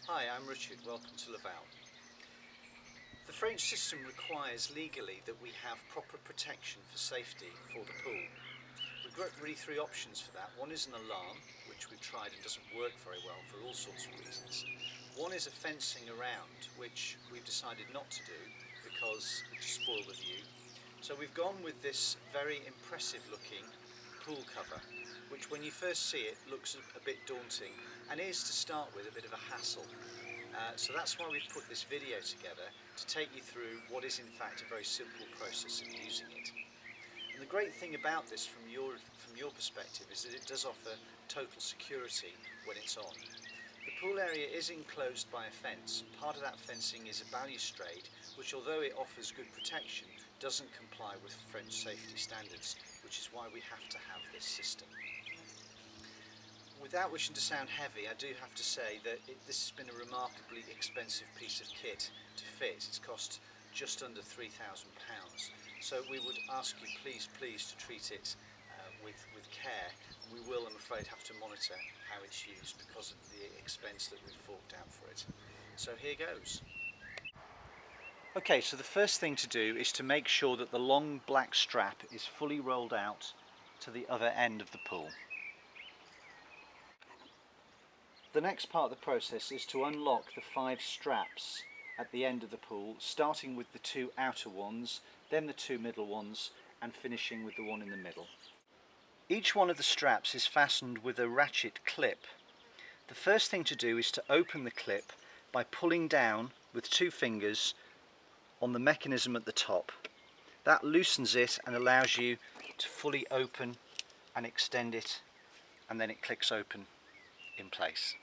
Hi, I'm Richard. Welcome to Laval. The French system requires legally that we have proper protection for safety for the pool. We've got really three options for that. One is an alarm, which we've tried and doesn't work very well for all sorts of reasons. One is a fencing around, which we've decided not to do because it just spoil the view. So we've gone with this very impressive looking pool cover, which when you first see it looks a bit daunting and is to start with a bit of a hassle. So that's why we've put this video together to take you through what is in fact a very simple process of using it. And the great thing about this from your perspective is that it does offer total security when it's on. The pool area is enclosed by a fence. Part of that fencing is a balustrade which, although it offers good protection, doesn't comply with French safety standards, which is why we have to have this system. Without wishing to sound heavy, I do have to say that this has been a remarkably expensive piece of kit to fit. It's cost just under £3,000. So we would ask you please to treat it with care. We will, I'm afraid, have to monitor how it's used because of the expense that we've forked out for it. So here goes. Okay, so the first thing to do is to make sure that the long black strap is fully rolled out to the other end of the pool. The next part of the process is to unlock the 5 straps at the end of the pool, starting with the 2 outer ones, then the 2 middle ones, and finishing with the one in the middle. Each one of the straps is fastened with a ratchet clip. The first thing to do is to open the clip by pulling down with 2 fingers on the mechanism at the top. That loosens it and allows you to fully open and extend it, and then it clicks open in place.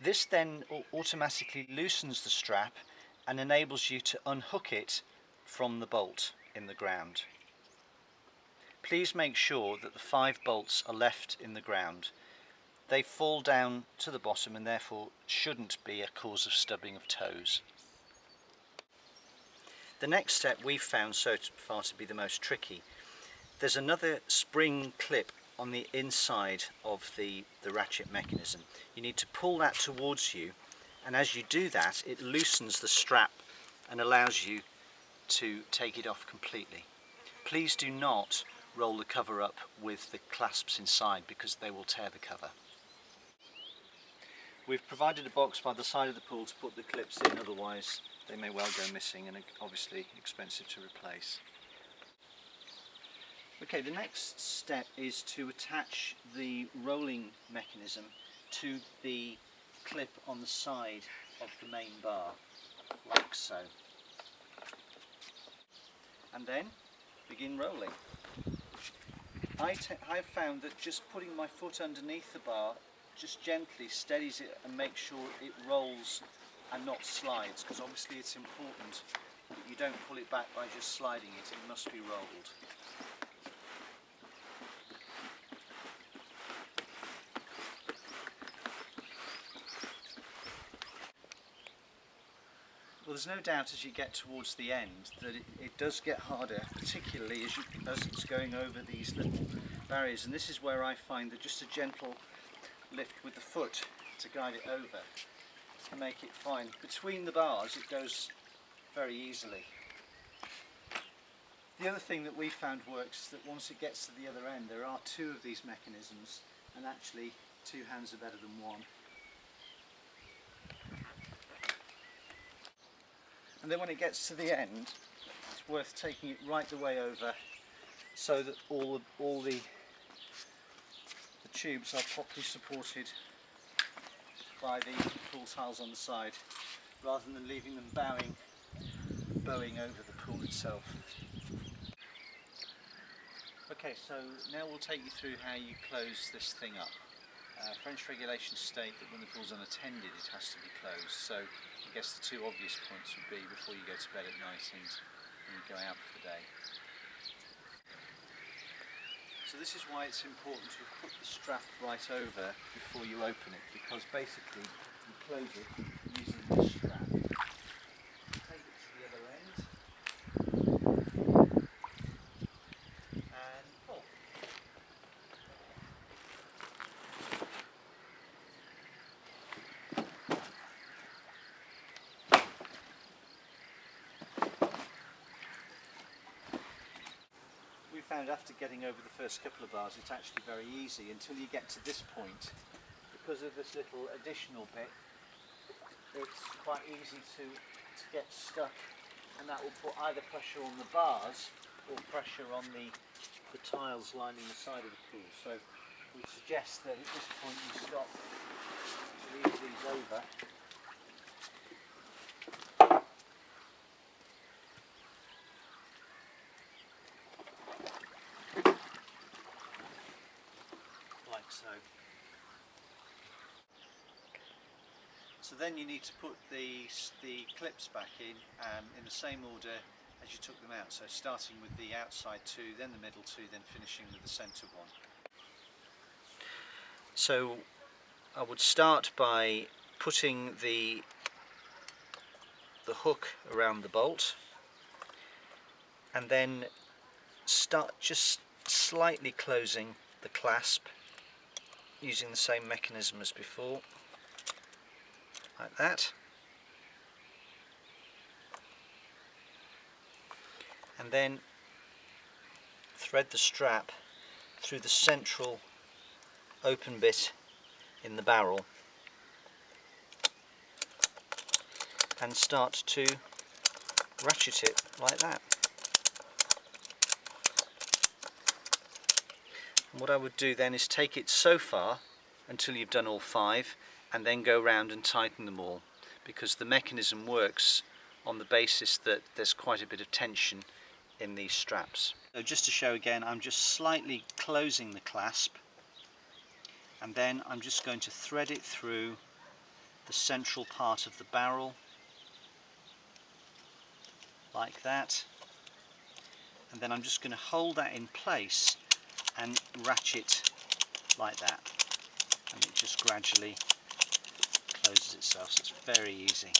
This then automatically loosens the strap and enables you to unhook it from the bolt in the ground. Please make sure that the 5 bolts are left in the ground. They fall down to the bottom and therefore shouldn't be a cause of stubbing of toes. The next step we've found so far to be the most tricky. There's another spring clip on the inside of the ratchet mechanism. You need to pull that towards you, and as you do that it loosens the strap and allows you to take it off completely. Please do not roll the cover up with the clasps inside because they will tear the cover. We've provided a box by the side of the pool to put the clips in, otherwise they may well go missing and are obviously expensive to replace. Okay, the next step is to attach the rolling mechanism to the clip on the side of the main bar, like so. And then begin rolling. I've found that just putting my foot underneath the bar just gently steadies it and makes sure it rolls and not slides, because obviously it's important that you don't pull it back by just sliding it, it must be rolled. Well, there's no doubt as you get towards the end that it does get harder, particularly as it's going over these little barriers, and this is where I find that just a gentle lift with the foot to guide it over can make it fine. Between the bars it goes very easily. The other thing that we found works is that once it gets to the other end there are 2 of these mechanisms, and actually 2 hands are better than 1. And then when it gets to the end, it's worth taking it right the way over so that all the tubes are properly supported by the pool tiles on the side, rather than leaving them bowing over the pool itself. Okay, so now we'll take you through how you close this thing up. French regulations state that when the pool's unattended it has to be closed, so I guess the 2 obvious points would be before you go to bed at night and when you go out for the day. So this is why it's important to put the strap right over before you open it, because basically you close it using this strap. Take it to the other end and pull. found after getting over the first couple of bars, it's actually very easy until you get to this point. Because of this little additional bit, it's quite easy to get stuck, and that will put either pressure on the bars or pressure on the tiles lining the side of the pool. So we suggest that at this point you stop, leave these over. Like so. So then you need to put the clips back in the same order as you took them out. So starting with the outside two, then the middle two, then finishing with the centre one. So I would start by putting the hook around the bolt, and then start just slightly closing the clasp using the same mechanism as before, like that. And then thread the strap through the central open bit in the barrel and start to ratchet it like that. And what I would do then is take it so far until you've done all 5 and then go round and tighten them all, because the mechanism works on the basis that there's quite a bit of tension in these straps. So just to show again, I'm just slightly closing the clasp, and then I'm just going to thread it through the central part of the barrel like that, and then I'm just going to hold that in place and ratchet like that, and it just gradually closes itself, so it's very easy.